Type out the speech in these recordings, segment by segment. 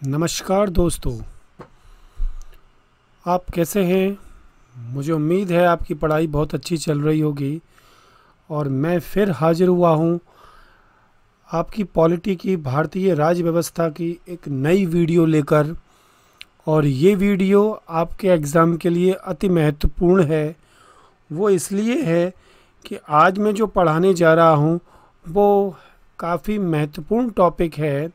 नमस्कार दोस्तों, आप कैसे हैं। मुझे उम्मीद है आपकी पढ़ाई बहुत अच्छी चल रही होगी और मैं फिर हाजिर हुआ हूं आपकी पॉलिटी की भारतीय राज्य व्यवस्था की एक नई वीडियो लेकर। और ये वीडियो आपके एग्ज़ाम के लिए अति महत्वपूर्ण है। वो इसलिए है कि आज मैं जो पढ़ाने जा रहा हूं वो काफ़ी महत्वपूर्ण टॉपिक है।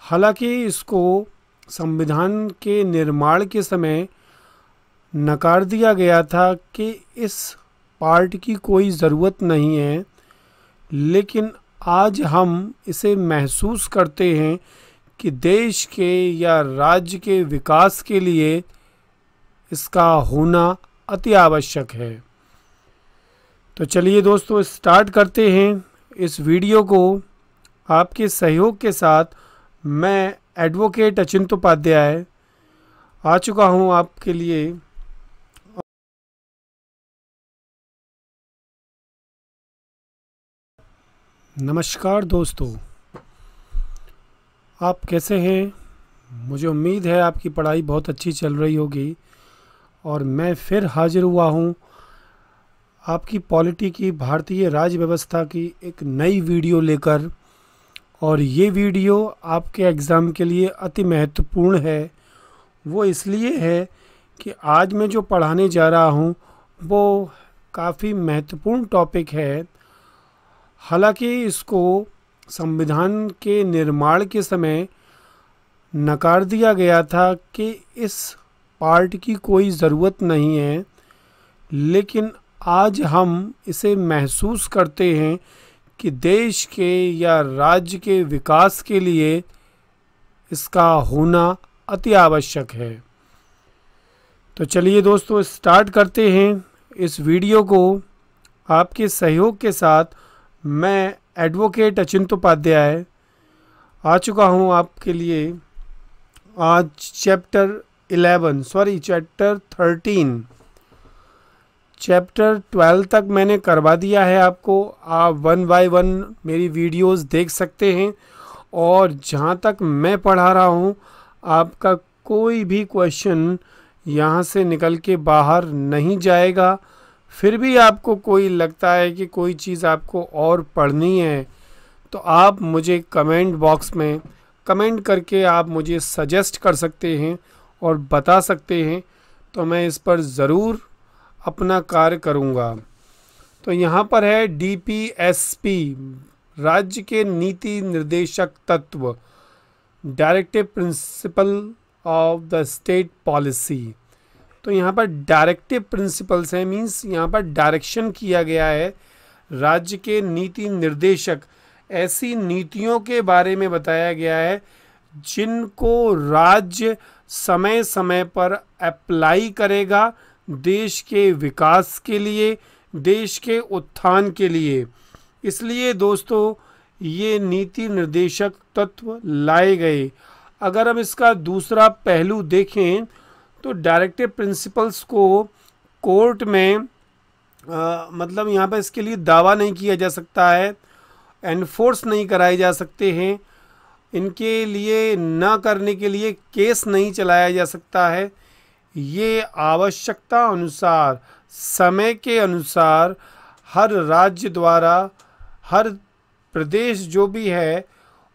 हालांकि इसको संविधान के निर्माण के समय नकार दिया गया था कि इस पार्ट की कोई ज़रूरत नहीं है, लेकिन आज हम इसे महसूस करते हैं कि देश के या राज्य के विकास के लिए इसका होना अति आवश्यक है। तो चलिए दोस्तों, स्टार्ट करते हैं इस वीडियो को। आपके सहयोग के साथ मैं एडवोकेट अचिंत उपाध्याय आ चुका हूं आपके लिए। नमस्कार दोस्तों, आप कैसे हैं। मुझे उम्मीद है आपकी पढ़ाई बहुत अच्छी चल रही होगी और मैं फिर हाजिर हुआ हूं आपकी पॉलिटी की भारतीय राज्य व्यवस्था की एक नई वीडियो लेकर। और ये वीडियो आपके एग्ज़ाम के लिए अति महत्वपूर्ण है। वो इसलिए है कि आज मैं जो पढ़ाने जा रहा हूँ वो काफ़ी महत्वपूर्ण टॉपिक है। हालांकि इसको संविधान के निर्माण के समय नकार दिया गया था कि इस पार्ट की कोई ज़रूरत नहीं है, लेकिन आज हम इसे महसूस करते हैं कि देश के या राज्य के विकास के लिए इसका होना अति आवश्यक है। तो चलिए दोस्तों, स्टार्ट करते हैं इस वीडियो को। आपके सहयोग के साथ मैं एडवोकेट अचिंत उपाध्याय आ चुका हूं आपके लिए। आज चैप्टर 12 तक मैंने करवा दिया है आपको। आप 1 बाय 1 मेरी वीडियोस देख सकते हैं और जहां तक मैं पढ़ा रहा हूं आपका कोई भी क्वेश्चन यहां से निकल के बाहर नहीं जाएगा। फिर भी आपको कोई लगता है कि कोई चीज़ आपको और पढ़नी है तो आप मुझे कमेंट बॉक्स में कमेंट करके आप मुझे सजेस्ट कर सकते हैं और बता सकते हैं, तो मैं इस पर ज़रूर अपना कार्य करूंगा। तो यहाँ पर है DPSP, राज्य के नीति निर्देशक तत्व, directive principle of the state policy. तो यहाँ पर डायरेक्टिव प्रिंसिपल्स हैं, मीन्स यहाँ पर डायरेक्शन किया गया है। राज्य के नीति निर्देशक, ऐसी नीतियों के बारे में बताया गया है जिनको राज्य समय समय पर अप्लाई करेगा देश के विकास के लिए, देश के उत्थान के लिए। इसलिए दोस्तों ये नीति निर्देशक तत्व लाए गए। अगर हम इसका दूसरा पहलू देखें तो डायरेक्टिव प्रिंसिपल्स को कोर्ट में मतलब यहाँ पर इसके लिए दावा नहीं किया जा सकता है, एनफोर्स नहीं कराए जा सकते हैं, इनके लिए ना करने के लिए केस नहीं चलाया जा सकता है। ये आवश्यकता अनुसार, समय के अनुसार हर राज्य द्वारा, हर प्रदेश जो भी है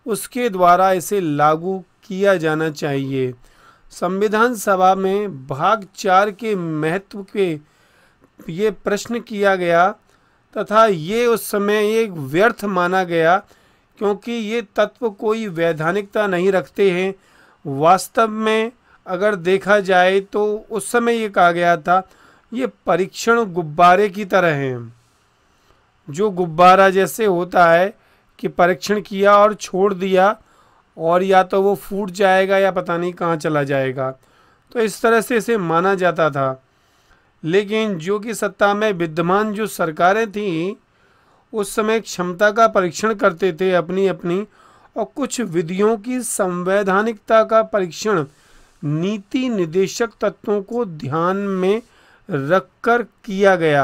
उसके द्वारा इसे लागू किया जाना चाहिए। संविधान सभा में भाग 4 के महत्व के ये प्रश्न किया गया तथा ये उस समय एक व्यर्थ माना गया क्योंकि ये तत्व कोई वैधानिकता नहीं रखते हैं। वास्तव में अगर देखा जाए तो उस समय ये कहा गया था ये परीक्षण गुब्बारे की तरह हैं। जो गुब्बारा जैसे होता है कि परीक्षण किया और छोड़ दिया और या तो वो फूट जाएगा या पता नहीं कहाँ चला जाएगा, तो इस तरह से इसे माना जाता था। लेकिन जो कि सत्ता में विद्यमान जो सरकारें थीं उस समय क्षमता का परीक्षण करते थे अपनी अपनी, और कुछ विधियों की संवैधानिकता का परीक्षण नीति निर्देशक तत्वों को ध्यान में रखकर किया गया।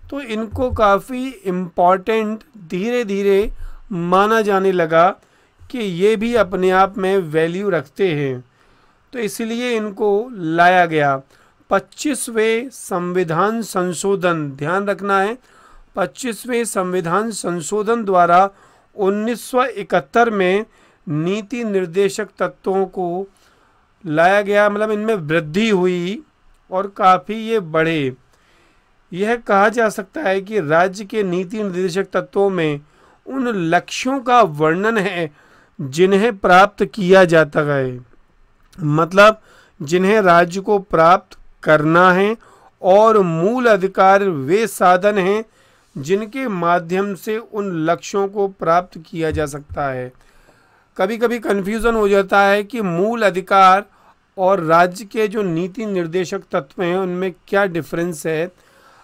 तो इनको काफ़ी इम्पॉर्टेंट धीरे धीरे माना जाने लगा कि ये भी अपने आप में वैल्यू रखते हैं, तो इसलिए इनको लाया गया। 25वें संविधान संशोधन, ध्यान रखना है, 25वें संविधान संशोधन द्वारा 1971 में नीति निर्देशक तत्वों को लाया गया, मतलब इनमें वृद्धि हुई और काफ़ी ये बढ़े। यह कहा जा सकता है कि राज्य के नीति निर्देशक तत्वों में उन लक्ष्यों का वर्णन है जिन्हें प्राप्त किया जाता है, मतलब जिन्हें राज्य को प्राप्त करना है, और मूल अधिकार वे साधन हैं जिनके माध्यम से उन लक्ष्यों को प्राप्त किया जा सकता है। कभी कभी कन्फ्यूज़न हो जाता है कि मूल अधिकार और राज्य के जो नीति निर्देशक तत्व हैं उनमें क्या डिफरेंस है।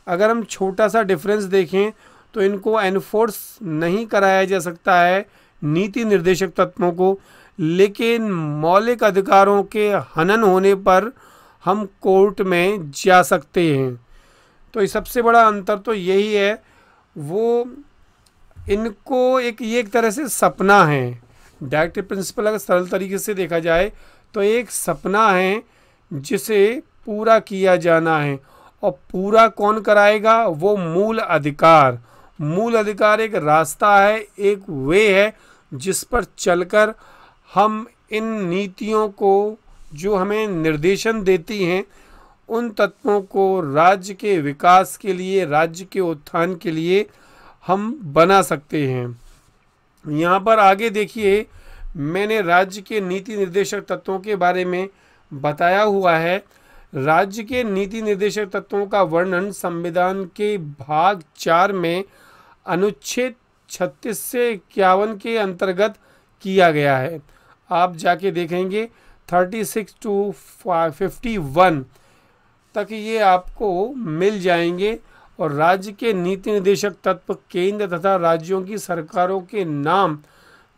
अगर हम छोटा सा डिफरेंस देखें तो इनको एनफोर्स नहीं कराया जा सकता है नीति निर्देशक तत्वों को, लेकिन मौलिक अधिकारों के हनन होने पर हम कोर्ट में जा सकते हैं। तो ये सबसे बड़ा अंतर तो यही है, वो इनको ये एक तरह से सपना है। डायरेक्टिव प्रिंसिपल अगर सरल तरीके से देखा जाए तो एक सपना है जिसे पूरा किया जाना है, और पूरा कौन कराएगा? वो मूल अधिकार। मूल अधिकार एक रास्ता है, एक वे है जिस पर चलकर हम इन नीतियों को जो हमें निर्देशन देती हैं उन तत्वों को राज्य के विकास के लिए, राज्य के उत्थान के लिए हम बना सकते हैं। यहाँ पर आगे देखिए, मैंने राज्य के नीति निर्देशक तत्वों के बारे में बताया हुआ है। राज्य के नीति निर्देशक तत्वों का वर्णन संविधान के भाग 4 में अनुच्छेद 36 से 51 के अंतर्गत किया गया है। आप जाके देखेंगे 36 to 51 तक ये आपको मिल जाएंगे। और राज्य के नीति निर्देशक तत्व केंद्र तथा राज्यों की सरकारों के नाम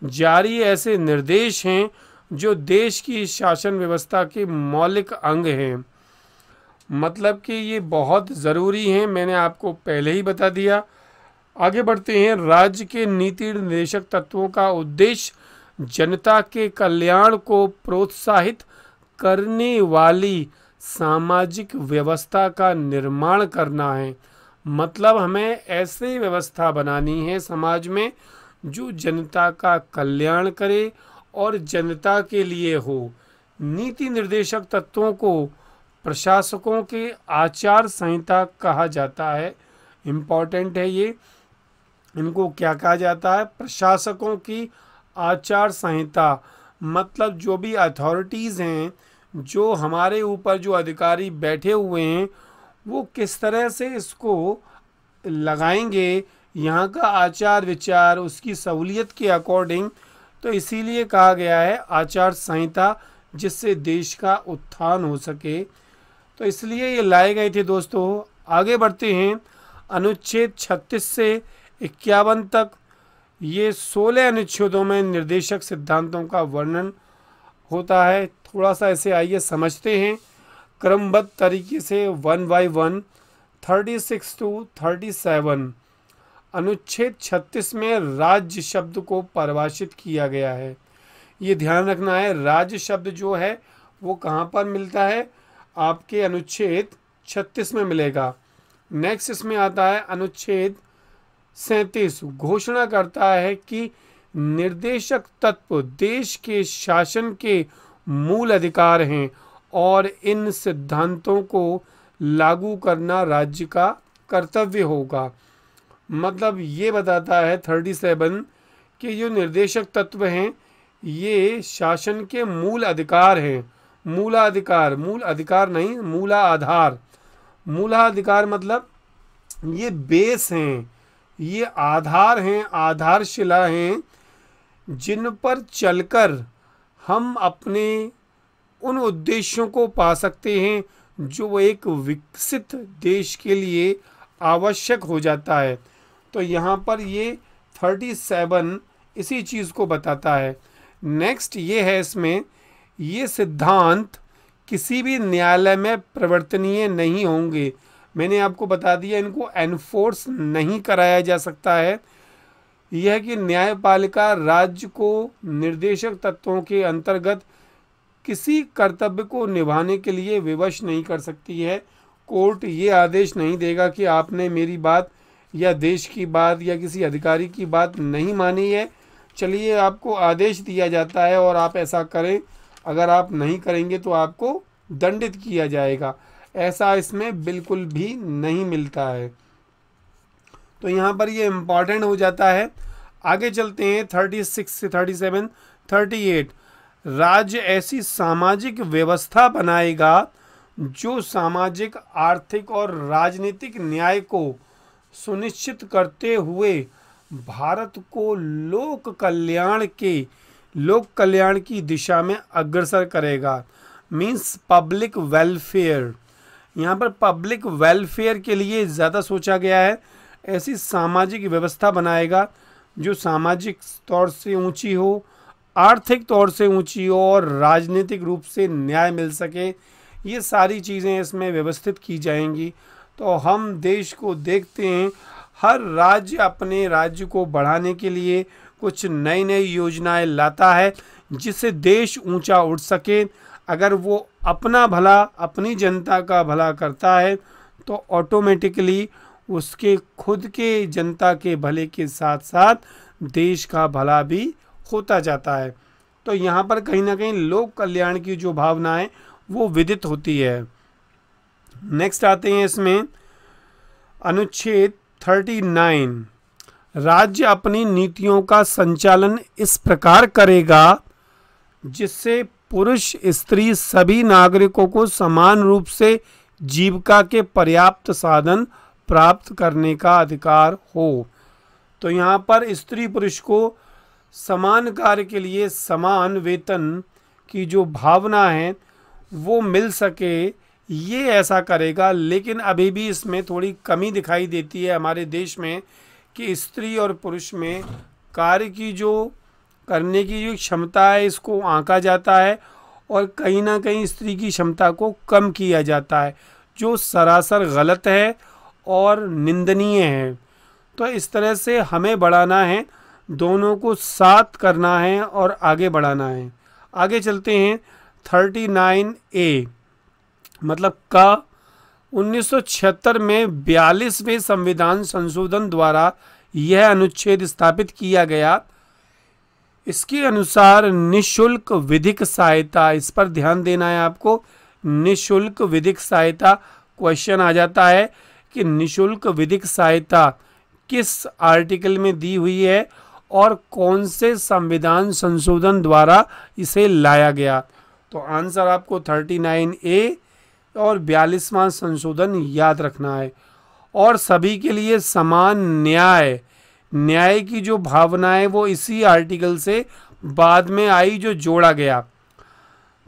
जारी ऐसे निर्देश हैं जो देश की शासन व्यवस्था के मौलिक अंग हैं, मतलब कि ये बहुत ज़रूरी हैं। मैंने आपको पहले ही बता दिया। आगे बढ़ते हैं। राज्य के नीति निर्देशक तत्वों का उद्देश्य जनता के कल्याण को प्रोत्साहित करने वाली सामाजिक व्यवस्था का निर्माण करना है, मतलब हमें ऐसी व्यवस्था बनानी है समाज में जो जनता का कल्याण करे और जनता के लिए हो। नीति निर्देशक तत्वों को प्रशासकों के आचार संहिता कहा जाता है। इम्पॉर्टेंट है ये, इनको क्या कहा जाता है? प्रशासकों की आचार संहिता, मतलब जो भी अथॉरिटीज़ हैं, जो हमारे ऊपर जो अधिकारी बैठे हुए हैं, वो किस तरह से इसको लगाएंगे, यहाँ का आचार विचार उसकी सहूलियत के अकॉर्डिंग। तो इसीलिए कहा गया है आचार संहिता, जिससे देश का उत्थान हो सके। तो इसलिए ये लाए गए थे दोस्तों। आगे बढ़ते हैं। अनुच्छेद 36 से 51 तक ये 16 अनुच्छेदों में निर्देशक सिद्धांतों का वर्णन होता है। थोड़ा सा इसे आइए समझते हैं क्रमबद्ध तरीके से, 1 by 1। 36 to 37। अनुच्छेद 36 में राज्य शब्द को परिभाषित किया गया है। ये ध्यान रखना है, राज्य शब्द जो है वो कहाँ पर मिलता है? आपके अनुच्छेद 36 में मिलेगा। नेक्स्ट इसमें आता है अनुच्छेद 37, घोषणा करता है कि निर्देशक तत्व देश के शासन के मूल अधिकार हैं और इन सिद्धांतों को लागू करना राज्य का कर्तव्य होगा। मतलब ये बताता है 37 कि जो निर्देशक तत्व हैं ये शासन के मूल अधिकार हैं। मूलाधिकार, मूल अधिकार नहीं, मूला आधार। मूलाधिकार मतलब ये बेस हैं, ये आधार हैं, आधारशिला हैं, जिन पर चलकर हम अपने उन उद्देश्यों को पा सकते हैं जो एक विकसित देश के लिए आवश्यक हो जाता है। तो यहाँ पर ये 37 इसी चीज़ को बताता है। नेक्स्ट ये है, इसमें ये सिद्धांत किसी भी न्यायालय में प्रवर्तनीय नहीं होंगे। मैंने आपको बता दिया, इनको एनफोर्स नहीं कराया जा सकता है। यह है कि न्यायपालिका राज्य को निर्देशक तत्वों के अंतर्गत किसी कर्तव्य को निभाने के लिए विवश नहीं कर सकती है। कोर्ट ये आदेश नहीं देगा कि आपने मेरी बात या देश की बात या किसी अधिकारी की बात नहीं मानी है, चलिए आपको आदेश दिया जाता है और आप ऐसा करें, अगर आप नहीं करेंगे तो आपको दंडित किया जाएगा। ऐसा इसमें बिल्कुल भी नहीं मिलता है। तो यहाँ पर ये इम्पॉर्टेंट हो जाता है। आगे चलते हैं 36 से 37, 38। राज्य ऐसी सामाजिक व्यवस्था बनाएगा जो सामाजिक, आर्थिक और राजनीतिक न्याय को सुनिश्चित करते हुए भारत को लोक कल्याण की दिशा में अग्रसर करेगा। Means public welfare. यहाँ पर पब्लिक वेलफेयर के लिए ज़्यादा सोचा गया है। ऐसी सामाजिक व्यवस्था बनाएगा जो सामाजिक तौर से ऊंची हो, आर्थिक तौर से ऊंची हो और राजनीतिक रूप से न्याय मिल सके। ये सारी चीज़ें इसमें व्यवस्थित की जाएंगी। तो हम देश को देखते हैं, हर राज्य अपने राज्य को बढ़ाने के लिए कुछ नई नई योजनाएं लाता है जिससे देश ऊंचा उठ सके। अगर वो अपना भला, अपनी जनता का भला करता है तो ऑटोमेटिकली उसके खुद के जनता के भले के साथ साथ देश का भला भी होता जाता है। तो यहाँ पर कहीं ना कहीं लोक कल्याण की जो भावना है वो विदित होती है। नेक्स्ट आते हैं इसमें अनुच्छेद 39। राज्य अपनी नीतियों का संचालन इस प्रकार करेगा जिससे पुरुष, स्त्री सभी नागरिकों को समान रूप से जीविका के पर्याप्त साधन प्राप्त करने का अधिकार हो। तो यहाँ पर स्त्री पुरुष को समान कार्य के लिए समान वेतन की जो भावना है वो मिल सके, ये ऐसा करेगा। लेकिन अभी भी इसमें थोड़ी कमी दिखाई देती है हमारे देश में कि स्त्री और पुरुष में कार्य की जो करने की जो क्षमता है इसको आंका जाता है और कहीं ना कहीं स्त्री की क्षमता को कम किया जाता है, जो सरासर गलत है और निंदनीय है। तो इस तरह से हमें बढ़ाना है, दोनों को साथ करना है और आगे बढ़ाना है। आगे चलते हैं 39A मतलब का 1976 में 42वें संविधान संशोधन द्वारा यह अनुच्छेद स्थापित किया गया। इसके अनुसार निशुल्क विधिक सहायता, इस पर ध्यान देना है आपको, निशुल्क विधिक सहायता। क्वेश्चन आ जाता है कि निशुल्क विधिक सहायता किस आर्टिकल में दी हुई है और कौन से संविधान संशोधन द्वारा इसे लाया गया। तो आंसर आपको 39A और 42वां संशोधन याद रखना है। और सभी के लिए समान न्याय की जो भावना है वो इसी आर्टिकल से बाद में आई, जो जोड़ा गया,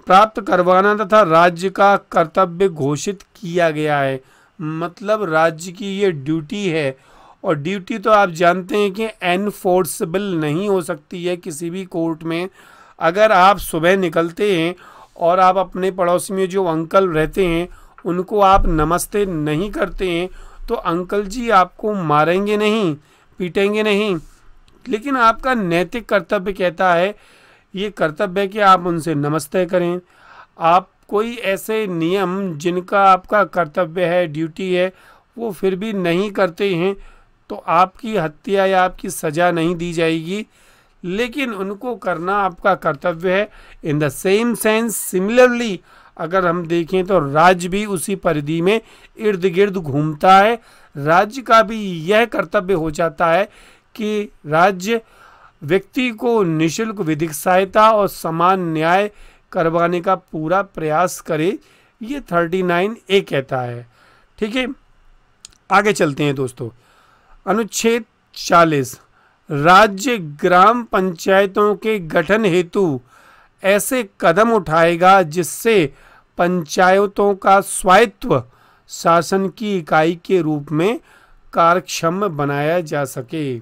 प्राप्त करवाना तथा राज्य का कर्तव्य घोषित किया गया है। मतलब राज्य की ये ड्यूटी है, और ड्यूटी तो आप जानते हैं कि एनफोर्सेबल नहीं हो सकती है किसी भी कोर्ट में। अगर आप सुबह निकलते हैं और आप अपने पड़ोस में जो अंकल रहते हैं उनको आप नमस्ते नहीं करते हैं तो अंकल जी आपको मारेंगे नहीं, पीटेंगे नहीं, लेकिन आपका नैतिक कर्तव्य कहता है, ये कर्तव्य है कि आप उनसे नमस्ते करें। आप कोई ऐसे नियम जिनका आपका कर्तव्य है, ड्यूटी है, वो फिर भी नहीं करते हैं तो आपकी हत्या या आपकी सज़ा नहीं दी जाएगी, लेकिन उनको करना आपका कर्तव्य है। In the same sense similarly अगर हम देखें तो राज्य भी उसी परिधि में इर्द गिर्द घूमता है। राज्य का भी यह कर्तव्य हो जाता है कि राज्य व्यक्ति को निःशुल्क विधिक सहायता और समान न्याय करवाने का पूरा प्रयास करे, ये 39A कहता है। ठीक है, आगे चलते हैं दोस्तों। अनुच्छेद 40 राज्य ग्राम पंचायतों के गठन हेतु ऐसे कदम उठाएगा जिससे पंचायतों का स्वायत्व शासन की इकाई के रूप में कार्यक्षम बनाया जा सके।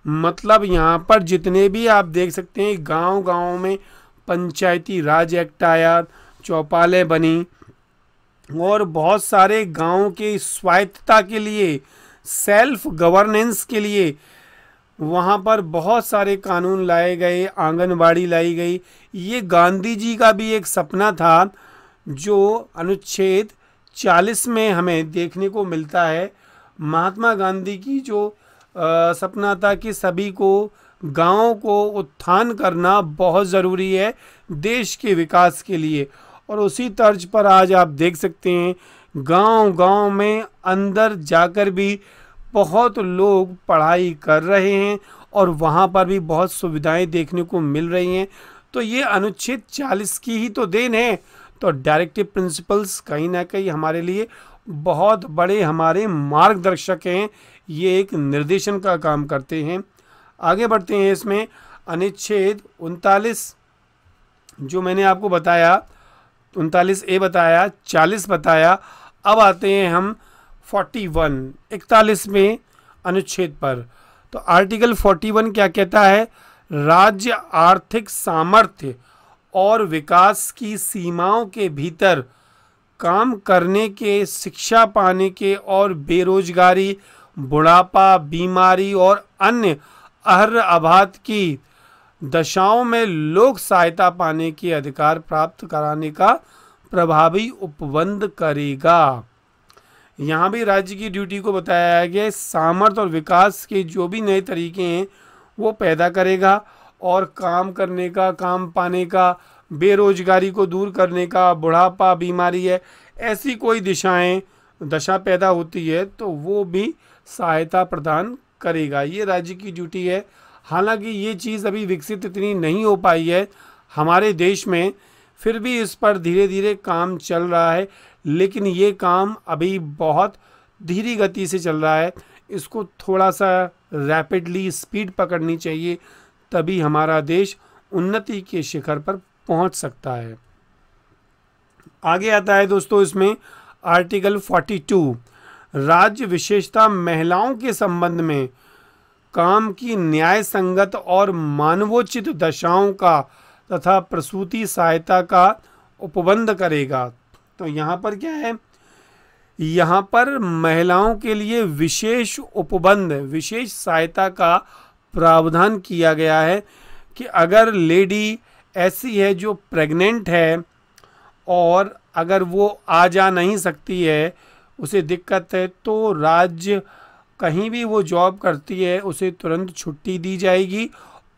मतलब यहाँ पर जितने भी आप देख सकते हैं गांव-गांव में पंचायती राज एक्ट आया, चौपालें बनी और बहुत सारे गांव के स्वायत्तता के लिए, सेल्फ गवर्नेंस के लिए वहाँ पर बहुत सारे कानून लाए गए, आंगनबाड़ी लाई गई। ये गांधी जी का भी एक सपना था जो अनुच्छेद 40 में हमें देखने को मिलता है। महात्मा गांधी की जो सपना था कि सभी को गाँव को उत्थान करना बहुत ज़रूरी है देश के विकास के लिए। और उसी तर्ज पर आज आप देख सकते हैं गांव-गांव में अंदर जाकर भी बहुत लोग पढ़ाई कर रहे हैं और वहाँ पर भी बहुत सुविधाएं देखने को मिल रही हैं। तो ये अनुच्छेद 40 की ही तो देन है। तो डायरेक्टिव प्रिंसिपल्स कहीं ना कहीं हमारे लिए बहुत बड़े हमारे मार्गदर्शक हैं, ये एक निर्देशन का काम करते हैं। आगे बढ़ते हैं। इसमें अनुच्छेद 39 जो मैंने आपको बताया, 39A बताया, 40 बताया। अब आते हैं हम 41 अनुच्छेद पर। तो आर्टिकल 41 क्या कहता है? राज्य आर्थिक सामर्थ्य और विकास की सीमाओं के भीतर काम करने के, शिक्षा पाने के और बेरोजगारी, बुढ़ापा, बीमारी और अन्य अर्ह आबाद की दशाओं में लोक सहायता पाने के अधिकार प्राप्त कराने का प्रभावी उपबंध करेगा। यहाँ भी राज्य की ड्यूटी को बताया गया। सामर्थ्य और विकास के जो भी नए तरीके हैं वो पैदा करेगा और काम करने का, काम पाने का, बेरोजगारी को दूर करने का, बुढ़ापा, बीमारी है, ऐसी कोई दशा पैदा होती है तो वो भी सहायता प्रदान करेगा। ये राज्य की ड्यूटी है। हालांकि ये चीज़ अभी विकसित इतनी नहीं हो पाई है हमारे देश में, फिर भी इस पर धीरे धीरे काम चल रहा है। लेकिन ये काम अभी बहुत धीरे गति से चल रहा है। इसको थोड़ा सा रैपिडली स्पीड पकड़नी चाहिए, तभी हमारा देश उन्नति के शिखर पर पहुंच सकता है। आगे आता है दोस्तों इसमें आर्टिकल 42, राज्य विशेषता महिलाओं के संबंध में काम की न्याय संगत और मानवोचित दशाओं का तथा प्रसूति सहायता का उपबंध करेगा। तो यहाँ पर क्या है? यहाँ पर महिलाओं के लिए विशेष उपबंध, विशेष सहायता का प्रावधान किया गया है कि अगर लेडी ऐसी है जो प्रेग्नेंट है और अगर वो आ जा नहीं सकती है, उसे दिक्कत है, तो राज्य कहीं भी वो जॉब करती है उसे तुरंत छुट्टी दी जाएगी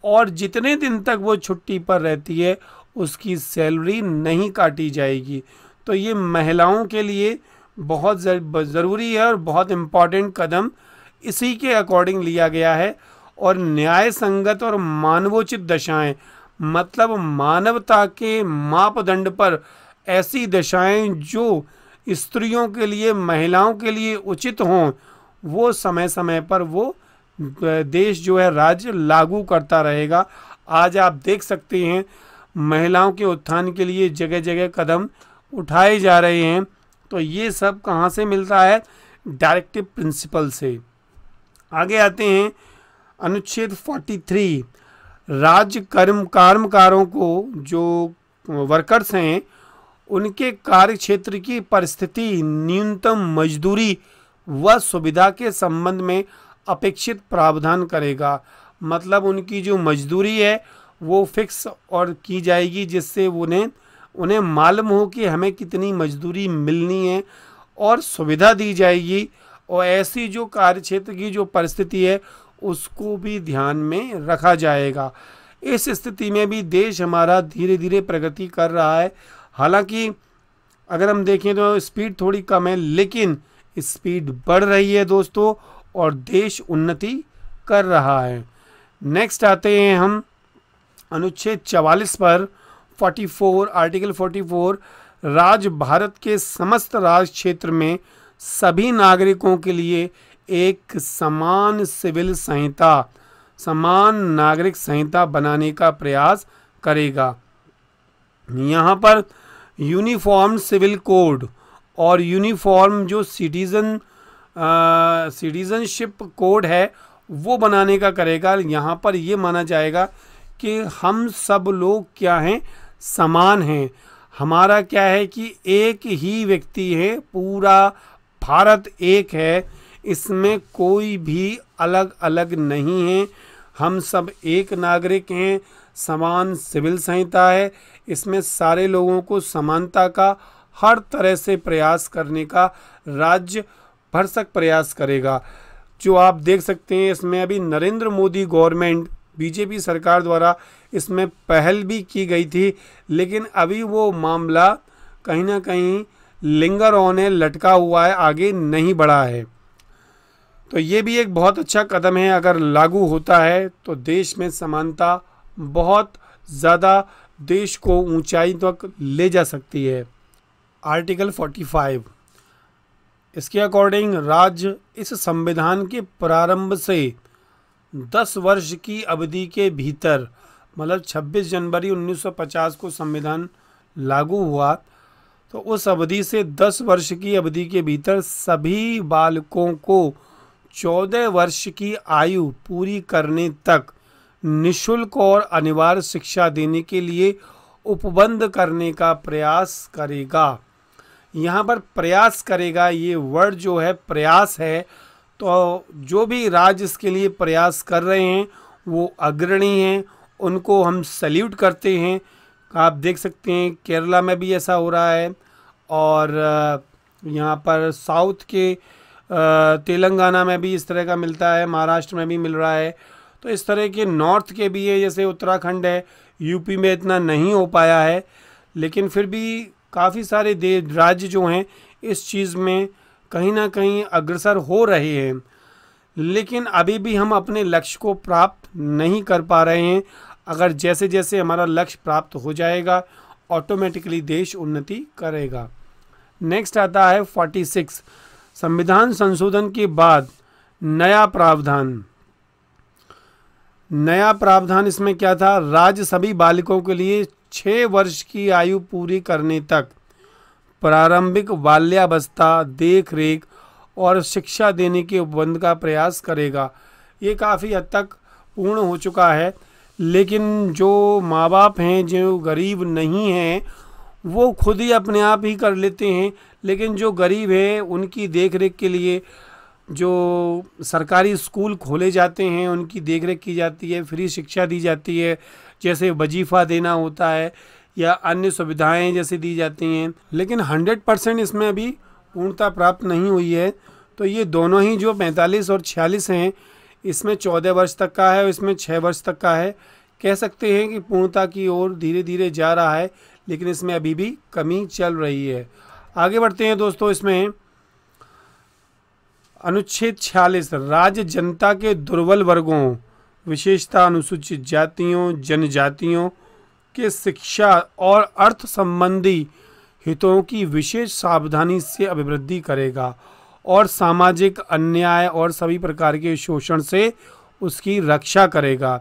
और जितने दिन तक वो छुट्टी पर रहती है उसकी सैलरी नहीं काटी जाएगी। तो ये महिलाओं के लिए बहुत ज़रूरी है और बहुत इम्पॉर्टेंट कदम इसी के अकॉर्डिंग लिया गया है। और न्याय संगत और मानवोचित दशाएं, मतलब मानवता के मापदंड पर ऐसी दशाएं जो स्त्रियों के लिए, महिलाओं के लिए उचित हों, वो समय समय पर वो देश जो है राज्य लागू करता रहेगा। आज आप देख सकते हैं महिलाओं के उत्थान के लिए जगह जगह कदम उठाए जा रहे हैं। तो ये सब कहाँ से मिलता है? डायरेक्टिव प्रिंसिपल से। आगे आते हैं अनुच्छेद 43, राज्य कर्मकारों को, जो वर्कर्स हैं, उनके कार्य क्षेत्र की परिस्थिति, न्यूनतम मजदूरी व सुविधा के संबंध में अपेक्षित प्रावधान करेगा। मतलब उनकी जो मजदूरी है वो फिक्स और की जाएगी, जिससे उन्हें मालूम हो कि हमें कितनी मजदूरी मिलनी है और सुविधा दी जाएगी। और ऐसी जो कार्य क्षेत्र की जो परिस्थिति है उसको भी ध्यान में रखा जाएगा। इस स्थिति में भी देश हमारा धीरे धीरे प्रगति कर रहा है। हालांकि अगर हम देखें तो स्पीड थोड़ी कम है, लेकिन स्पीड बढ़ रही है दोस्तों और देश उन्नति कर रहा है। नेक्स्ट आते हैं हम अनुच्छेद 44 पर। 44, आर्टिकल 44, राज्य भारत के समस्त राज्य क्षेत्र में सभी नागरिकों के लिए एक समान सिविल संहिता, समान नागरिक संहिता बनाने का प्रयास करेगा। यहाँ पर यूनिफॉर्म सिविल कोड और यूनिफॉर्म जो सिटीजनशिप कोड है वो बनाने का करेगा। यहाँ पर ये माना जाएगा कि हम सब लोग क्या हैं? समान हैं। हमारा क्या है कि एक ही व्यक्ति है, पूरा भारत एक है, इसमें कोई भी अलग अलग नहीं हैं, हम सब एक नागरिक हैं। समान सिविल संहिता है, इसमें सारे लोगों को समानता का हर तरह से प्रयास करने का राज्य भरसक प्रयास करेगा। जो आप देख सकते हैं इसमें अभी नरेंद्र मोदी गवर्नमेंट बीजेपी सरकार द्वारा इसमें पहल भी की गई थी, लेकिन अभी वो मामला कहीं ना कहीं लिंगर ऑन है, लटका हुआ है, आगे नहीं बढ़ा है। तो ये भी एक बहुत अच्छा कदम है, अगर लागू होता है तो देश में समानता बहुत ज़्यादा देश को ऊंचाई तक ले जा सकती है। आर्टिकल 45 इसके अकॉर्डिंग राज्य इस संविधान के प्रारंभ से 10 वर्ष की अवधि के भीतर, मतलब 26 जनवरी 1950 को संविधान लागू हुआ, तो उस अवधि से 10 वर्ष की अवधि के भीतर सभी बालकों को 14 वर्ष की आयु पूरी करने तक निःशुल्क और अनिवार्य शिक्षा देने के लिए उपबंध करने का प्रयास करेगा। यहाँ पर प्रयास करेगा, ये वर्ड जो है प्रयास है, तो जो भी राज्य इसके लिए प्रयास कर रहे हैं वो अग्रणी हैं, उनको हम सैल्यूट करते हैं। आप देख सकते हैं केरला में भी ऐसा हो रहा है, और यहाँ पर साउथ के तेलंगाना में भी इस तरह का मिलता है, महाराष्ट्र में भी मिल रहा है। तो इस तरह के नॉर्थ के भी है, जैसे उत्तराखंड है, यूपी में इतना नहीं हो पाया है, लेकिन फिर भी काफ़ी सारे राज्य जो हैं इस चीज़ में कहीं ना कहीं अग्रसर हो रहे हैं, लेकिन अभी भी हम अपने लक्ष्य को प्राप्त नहीं कर पा रहे हैं। अगर जैसे जैसे हमारा लक्ष्य प्राप्त हो जाएगा ऑटोमेटिकली देश उन्नति करेगा। नेक्स्ट आता है 46 संविधान संशोधन के बाद नया प्रावधान। नया प्रावधान इसमें क्या था, राज्य सभी बालिकों के लिए 6 वर्ष की आयु पूरी करने तक प्रारंभिक बाल्यावस्था, देख रेख और शिक्षा देने के उपबंध का प्रयास करेगा। ये काफ़ी हद तक पूर्ण हो चुका है, लेकिन जो माँ बाप हैं, जो गरीब नहीं हैं, वो खुद ही अपने आप ही कर लेते हैं, लेकिन जो गरीब है उनकी देख रेख के लिए जो सरकारी स्कूल खोले जाते हैं उनकी देखरेख की जाती है, फ्री शिक्षा दी जाती है, जैसे वजीफ़ा देना होता है या अन्य सुविधाएं जैसे दी जाती हैं, लेकिन 100% इसमें अभी पूर्णता प्राप्त नहीं हुई है। तो ये दोनों ही जो 45 और 46 हैं, इसमें 14 वर्ष तक का है और इसमें 6 वर्ष तक का है। कह सकते हैं कि पूर्णता की ओर धीरे धीरे जा रहा है, लेकिन इसमें अभी भी कमी चल रही है। आगे बढ़ते हैं दोस्तों, इसमें अनुच्छेद 46 राज्य जनता के दुर्बल वर्गों, विशेषतः अनुसूचित जातियों, जनजातियों के शिक्षा और अर्थ संबंधी हितों की विशेष सावधानी से अभिवृद्धि करेगा और सामाजिक अन्याय और सभी प्रकार के शोषण से उसकी रक्षा करेगा।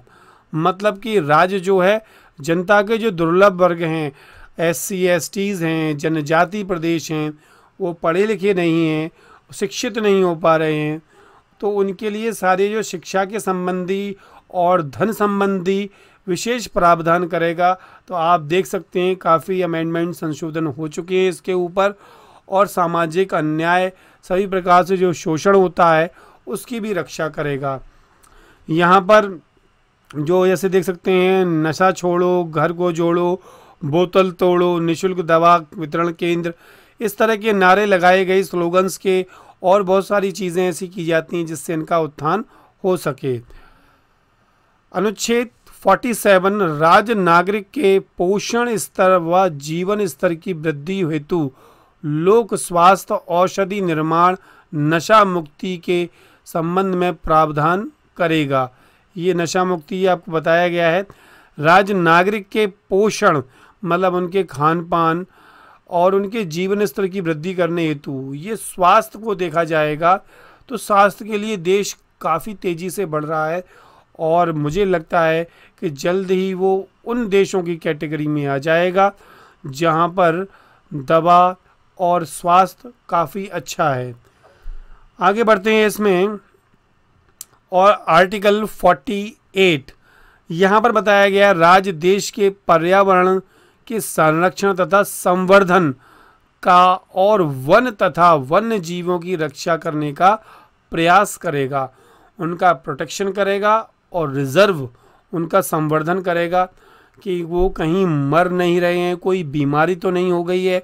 मतलब कि राज्य जो है जनता के जो दुर्लभ वर्ग हैं, SC STs हैं, जनजाति प्रदेश हैं, वो पढ़े लिखे नहीं हैं, शिक्षित नहीं हो पा रहे हैं, तो उनके लिए सारे जो शिक्षा के संबंधी और धन संबंधी विशेष प्रावधान करेगा। तो आप देख सकते हैं काफ़ी अमेंडमेंट संशोधन हो चुके हैं इसके ऊपर, और सामाजिक अन्याय सभी प्रकार से जो शोषण होता है उसकी भी रक्षा करेगा। यहाँ पर जो जैसे देख सकते हैं, नशा छोड़ो, घर को जोड़ो, बोतल तोड़ो, निःशुल्क दवा वितरण केंद्र, इस तरह के नारे लगाए गए, स्लोगन्स के, और बहुत सारी चीज़ें ऐसी की जाती हैं जिससे इनका उत्थान हो सके। अनुच्छेद 47 राज्य नागरिक के पोषण स्तर व जीवन स्तर की वृद्धि हेतु लोक स्वास्थ्य, औषधि निर्माण, नशा मुक्ति के संबंध में प्रावधान करेगा। ये नशा मुक्ति आपको बताया गया है। राज्य नागरिक के पोषण मतलब उनके खान पान और उनके जीवन स्तर की वृद्धि करने हेतु ये स्वास्थ्य को देखा जाएगा। तो स्वास्थ्य के लिए देश काफ़ी तेज़ी से बढ़ रहा है, और मुझे लगता है कि जल्द ही वो उन देशों की कैटेगरी में आ जाएगा जहाँ पर दवा और स्वास्थ्य काफ़ी अच्छा है। आगे बढ़ते हैं इसमें, और आर्टिकल 48 यहाँ पर बताया गया राज्य देश के पर्यावरण के संरक्षण तथा संवर्धन का और वन तथा वन्य जीवों की रक्षा करने का प्रयास करेगा। उनका प्रोटेक्शन करेगा और रिज़र्व उनका संवर्धन करेगा कि वो कहीं मर नहीं रहे हैं, कोई बीमारी तो नहीं हो गई है।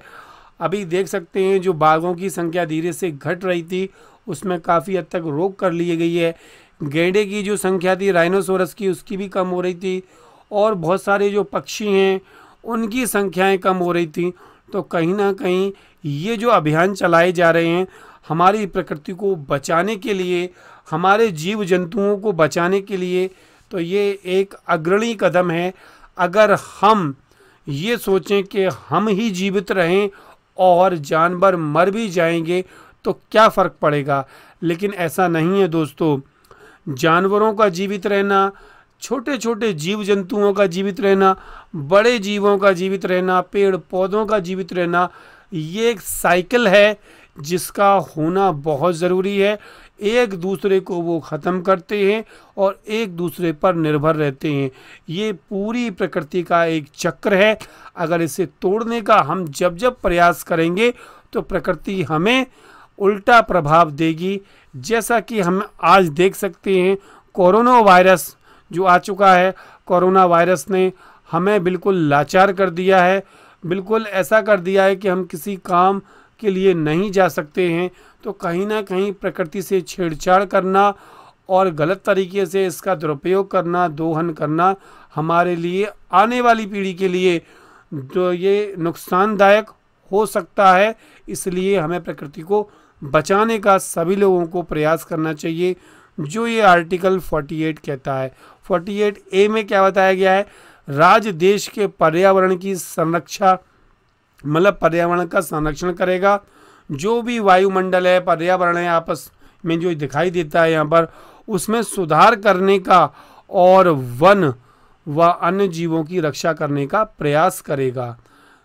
अभी देख सकते हैं जो बाघों की संख्या धीरे से घट रही थी उसमें काफ़ी हद तक रोक कर ली गई है। गैंडे की जो संख्या थी राइनोसोरस की उसकी भी कम हो रही थी, और बहुत सारे जो पक्षी हैं उनकी संख्याएं कम हो रही थी। तो कहीं ना कहीं ये जो अभियान चलाए जा रहे हैं हमारी प्रकृति को बचाने के लिए, हमारे जीव जंतुओं को बचाने के लिए, तो ये एक अग्रणी कदम है। अगर हम ये सोचें कि हम ही जीवित रहें और जानवर मर भी जाएंगे तो क्या फ़र्क पड़ेगा, लेकिन ऐसा नहीं है दोस्तों। जानवरों का जीवित रहना, छोटे छोटे जीव जंतुओं का जीवित रहना, बड़े जीवों का जीवित रहना, पेड़ पौधों का जीवित रहना, ये एक साइकिल है जिसका होना बहुत ज़रूरी है। एक दूसरे को वो ख़त्म करते हैं और एक दूसरे पर निर्भर रहते हैं। ये पूरी प्रकृति का एक चक्र है। अगर इसे तोड़ने का हम जब जब प्रयास करेंगे तो प्रकृति हमें उल्टा प्रभाव देगी। जैसा कि हम आज देख सकते हैं कोरोना वायरस जो आ चुका है, कोरोना वायरस ने हमें बिल्कुल लाचार कर दिया है, बिल्कुल ऐसा कर दिया है कि हम किसी काम के लिए नहीं जा सकते हैं। तो कहीं ना कहीं प्रकृति से छेड़छाड़ करना और गलत तरीके से इसका दुरुपयोग करना, दोहन करना हमारे लिए, आने वाली पीढ़ी के लिए जो ये नुकसानदायक हो सकता है। इसलिए हमें प्रकृति को बचाने का सभी लोगों को प्रयास करना चाहिए, जो ये आर्टिकल 48 कहता है। 48A में क्या बताया गया है, राज्य देश के पर्यावरण की संरक्षा, मतलब पर्यावरण का संरक्षण करेगा। जो भी वायुमंडल है, पर्यावरण है, आपस में जो दिखाई देता है यहाँ पर, उसमें सुधार करने का और वन व अन्य जीवों की रक्षा करने का प्रयास करेगा।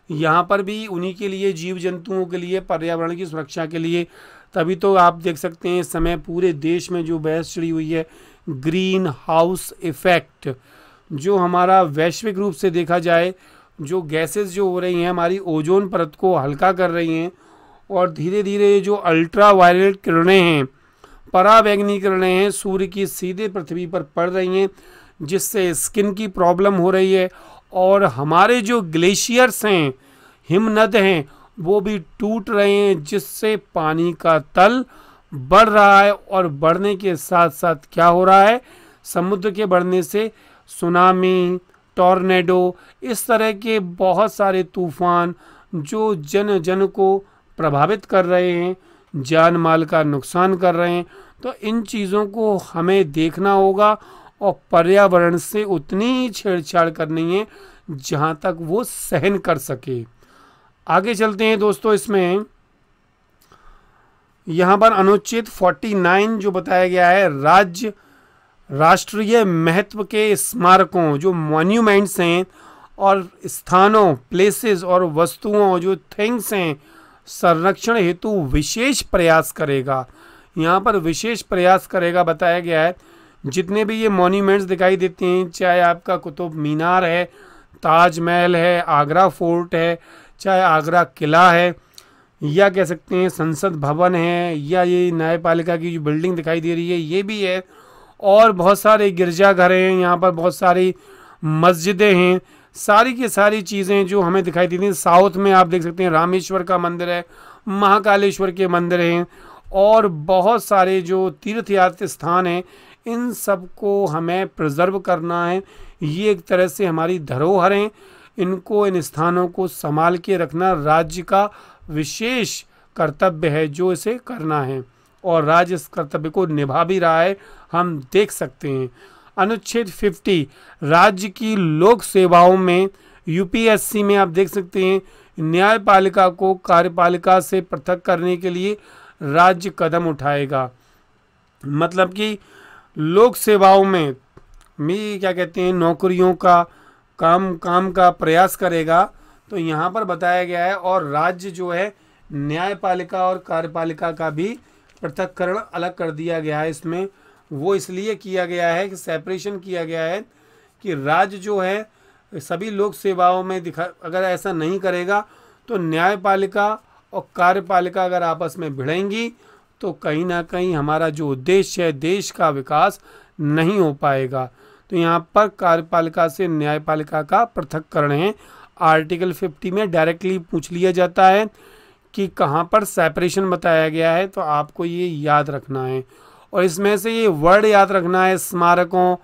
यहाँ पर भी उन्हीं के लिए, जीव जंतुओं के लिए, पर्यावरण की सुरक्षा के लिए। तभी तो आप देख सकते हैं इस समय पूरे देश में जो बहस छिड़ी हुई है ग्रीन हाउस इफ़ेक्ट, जो हमारा वैश्विक रूप से देखा जाए जो गैसेस जो हो रही हैं हमारी ओजोन परत को हल्का कर रही हैं, और धीरे धीरे जो अल्ट्रा वायलेट किरणें हैं, पराबैंगनी किरणें हैं, सूर्य की सीधे पृथ्वी पर पड़ रही हैं, जिससे स्किन की प्रॉब्लम हो रही है। और हमारे जो ग्लेशियर्स हैं, हिमनद हैं, वो भी टूट रहे हैं, जिससे पानी का तल बढ़ रहा है। और बढ़ने के साथ साथ क्या हो रहा है, समुद्र के बढ़ने से सुनामी, टॉर्नेडो, इस तरह के बहुत सारे तूफान जो जन जन को प्रभावित कर रहे हैं, जान माल का नुकसान कर रहे हैं। तो इन चीज़ों को हमें देखना होगा और पर्यावरण से उतनी ही छेड़छाड़ करनी है जहाँ तक वो सहन कर सके। आगे चलते हैं दोस्तों, इसमें यहाँ पर अनुच्छेद 49 जो बताया गया है, राज्य राष्ट्रीय महत्व के स्मारकों जो मॉन्यूमेंट्स हैं और स्थानों, प्लेसेस और वस्तुओं जो थिंग्स हैं, संरक्षण हेतु विशेष प्रयास करेगा। यहाँ पर विशेष प्रयास करेगा बताया गया है। जितने भी ये मॉन्यूमेंट्स दिखाई देते हैं, चाहे आपका कुतुब मीनार है, ताजमहल है, आगरा फोर्ट है, चाहे आगरा किला है, या कह सकते हैं संसद भवन है, या ये न्यायपालिका की जो बिल्डिंग दिखाई दे रही है ये भी है, और बहुत सारे गिरजाघर हैं, यहाँ पर बहुत सारी मस्जिदें हैं, सारी की सारी चीज़ें जो हमें दिखाई देती हैं। साउथ में आप देख सकते हैं रामेश्वर का मंदिर है, महाकालेश्वर के मंदिर हैं, और बहुत सारे जो तीर्थ यात्री स्थान हैं, इन सब को हमें प्रिजर्व करना है। ये एक तरह से हमारी धरोहर हैं, इनको, इन स्थानों को संभाल के रखना राज्य का विशेष कर्तव्य है जो इसे करना है, और राज्य इस कर्तव्य को निभा भी रहा है, हम देख सकते हैं। अनुच्छेद 50 राज्य की लोक सेवाओं में यूपीएससी में आप देख सकते हैं न्यायपालिका को कार्यपालिका से पृथक करने के लिए राज्य कदम उठाएगा। मतलब कि लोक सेवाओं में क्या कहते हैं, नौकरियों का काम का प्रयास करेगा। तो यहाँ पर बताया गया है, और राज्य जो है न्यायपालिका और कार्यपालिका का भी पृथक्करण अलग कर दिया गया है। इसमें वो इसलिए किया गया है कि सेपरेशन किया गया है कि राज्य जो है सभी लोक सेवाओं में अगर ऐसा नहीं करेगा तो न्यायपालिका और कार्यपालिका अगर आपस में भिड़ेंगी तो कहीं ना कहीं हमारा जो उद्देश्य है देश का विकास नहीं हो पाएगा। तो यहाँ पर कार्यपालिका से न्यायपालिका का पृथक्करण है। आर्टिकल 50 में डायरेक्टली पूछ लिया जाता है कि कहाँ पर सेपरेशन बताया गया है, तो आपको ये याद रखना है। और इसमें से ये वर्ड याद रखना है, स्मारकों,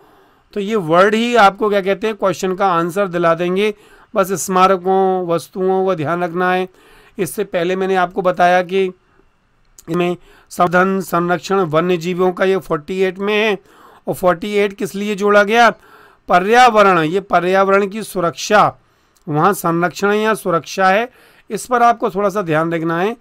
तो ये वर्ड ही आपको क्या कहते हैं क्वेश्चन का आंसर दिला देंगे। बस स्मारकों, वस्तुओं का ध्यान रखना है। इससे पहले मैंने आपको बताया कि इसमें संवर्धन, संरक्षण, वन्य जीवों का ये 48 में है। और 48 किस लिए जोड़ा गया? पर्यावरण, ये पर्यावरण की सुरक्षा, वहाँ संरक्षण या सुरक्षा है, इस पर आपको थोड़ा सा ध्यान रखना है।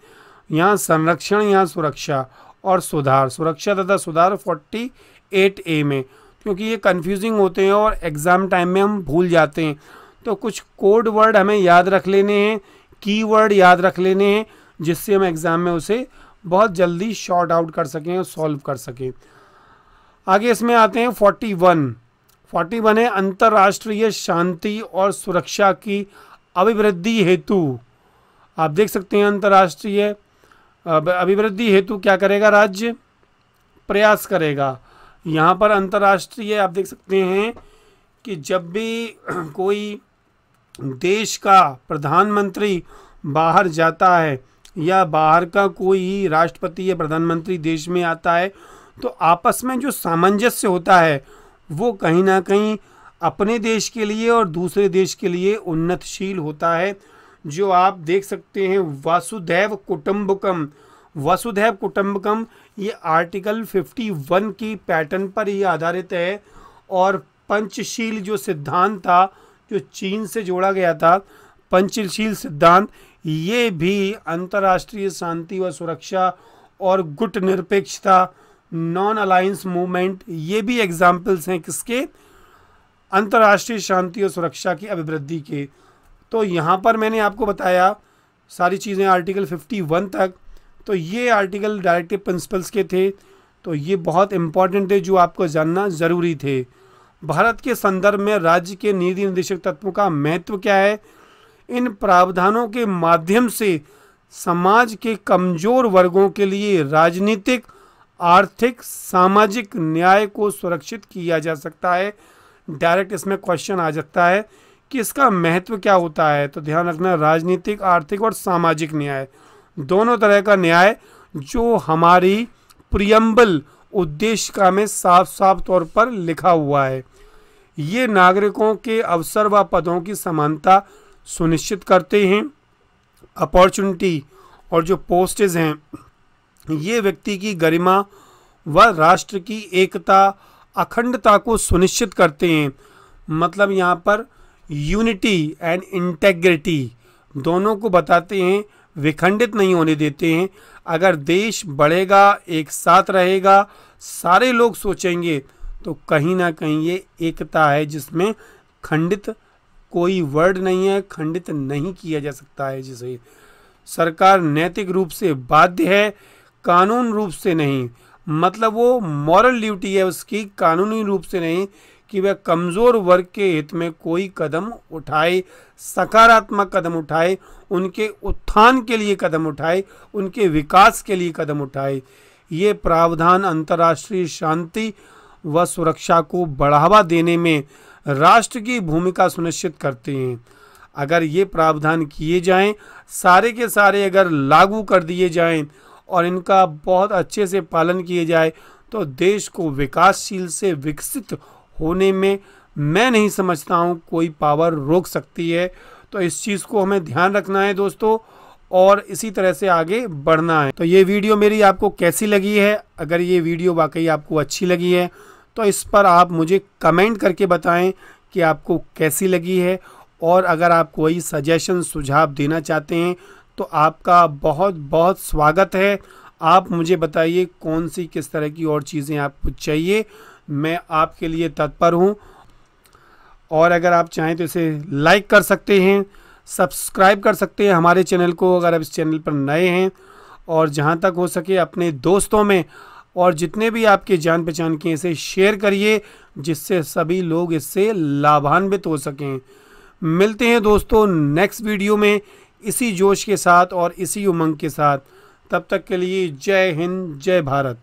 यहाँ संरक्षण, यहाँ सुरक्षा और सुधार, सुरक्षा तथा सुधार 48A में, क्योंकि ये कंफ्यूजिंग होते हैं और एग्ज़ाम टाइम में हम भूल जाते हैं। तो कुछ कोड वर्ड हमें याद रख लेने हैं, कीवर्ड याद रख लेने हैं, जिससे हम एग्ज़ाम में उसे बहुत जल्दी शॉर्ट आउट कर सकें और सॉल्व कर सकें। आगे इसमें आते हैं 41 है अंतर्राष्ट्रीय शांति और सुरक्षा की अभिवृद्धि हेतु। आप देख सकते हैं अंतर्राष्ट्रीय अभिवृद्धि हेतु क्या करेगा? राज्य प्रयास करेगा। यहाँ पर अंतर्राष्ट्रीय आप देख सकते हैं कि जब भी कोई देश का प्रधानमंत्री बाहर जाता है या बाहर का कोई राष्ट्रपति या प्रधानमंत्री देश में आता है, तो आपस में जो सामंजस्य होता है वो कहीं ना कहीं अपने देश के लिए और दूसरे देश के लिए उन्नतशील होता है। जो आप देख सकते हैं वसुधैव कुटुंबकम, ये आर्टिकल 51 की पैटर्न पर ही आधारित है। और पंचशील जो सिद्धांत था, जो चीन से जोड़ा गया था, पंचशील सिद्धांत, ये भी अंतर्राष्ट्रीय शांति व सुरक्षा और गुट निरपेक्षता, नॉन अलायंस मूवमेंट, ये भी एग्जाम्पल्स हैं किसके? अंतर्राष्ट्रीय शांति और सुरक्षा की अभिवृद्धि के। तो यहाँ पर मैंने आपको बताया सारी चीज़ें आर्टिकल 51 तक। तो ये आर्टिकल डायरेक्टिव प्रिंसिपल्स के थे, तो ये बहुत इम्पॉर्टेंट थे जो आपको जानना ज़रूरी थे। भारत के संदर्भ में राज्य के नीति निर्देशक तत्वों का महत्व क्या है? इन प्रावधानों के माध्यम से समाज के कमजोर वर्गों के लिए राजनीतिक, आर्थिक, सामाजिक न्याय को सुरक्षित किया जा सकता है। डायरेक्ट इसमें क्वेश्चन आ सकता है कि इसका महत्व क्या होता है। तो ध्यान रखना, राजनीतिक, आर्थिक और सामाजिक न्याय, दोनों तरह का न्याय, जो हमारी प्रियम्बल उद्देशिका में साफ साफ तौर पर लिखा हुआ है। ये नागरिकों के अवसर व पदों की समानता सुनिश्चित करते हैं। अपॉर्चुनिटी और जो पोस्टेज हैं, ये व्यक्ति की गरिमा व राष्ट्र की एकता, अखंडता को सुनिश्चित करते हैं। मतलब यहाँ पर यूनिटी एंड इंटेग्रिटी दोनों को बताते हैं, विखंडित नहीं होने देते हैं। अगर देश बढ़ेगा, एक साथ रहेगा, सारे लोग सोचेंगे, तो कहीं ना कहीं ये एकता है जिसमें खंडित कोई वर्ड नहीं है, खंडित नहीं किया जा सकता है। जिसे सरकार नैतिक रूप से बाध्य है, कानून रूप से नहीं। मतलब वो मॉरल ड्यूटी है उसकी, कानूनी रूप से नहीं, कि वह कमज़ोर वर्ग के हित में कोई कदम उठाए, सकारात्मक कदम उठाए, उनके उत्थान के लिए कदम उठाए, उनके विकास के लिए कदम उठाए। ये प्रावधान अंतर्राष्ट्रीय शांति व सुरक्षा को बढ़ावा देने में राष्ट्र की भूमिका सुनिश्चित करते हैं। अगर ये प्रावधान किए जाएं, सारे के सारे अगर लागू कर दिए जाएं और इनका बहुत अच्छे से पालन किए जाए, तो देश को विकासशील से विकसित होने में मैं नहीं समझता हूँ कोई पावर रोक सकती है। तो इस चीज़ को हमें ध्यान रखना है दोस्तों, और इसी तरह से आगे बढ़ना है। तो ये वीडियो मेरी आपको कैसी लगी है? अगर ये वीडियो वाकई आपको अच्छी लगी है तो इस पर आप मुझे कमेंट करके बताएं कि आपको कैसी लगी है। और अगर आप कोई सजेशन, सुझाव देना चाहते हैं तो आपका बहुत बहुत स्वागत है। आप मुझे बताइए कौन सी, किस तरह की और चीज़ें आपको चाहिए, मैं आपके लिए तत्पर हूँ। और अगर आप चाहें तो इसे लाइक कर सकते हैं, सब्सक्राइब कर सकते हैं हमारे चैनल को अगर आप इस चैनल पर नए हैं, और जहाँ तक हो सके अपने दोस्तों में और जितने भी आपके जान पहचान के इसे शेयर करिए, जिससे सभी लोग इससे लाभान्वित हो सकें। मिलते हैं दोस्तों नेक्स्ट वीडियो में इसी जोश के साथ और इसी उमंग के साथ। तब तक के लिए जय हिंद, जय भारत।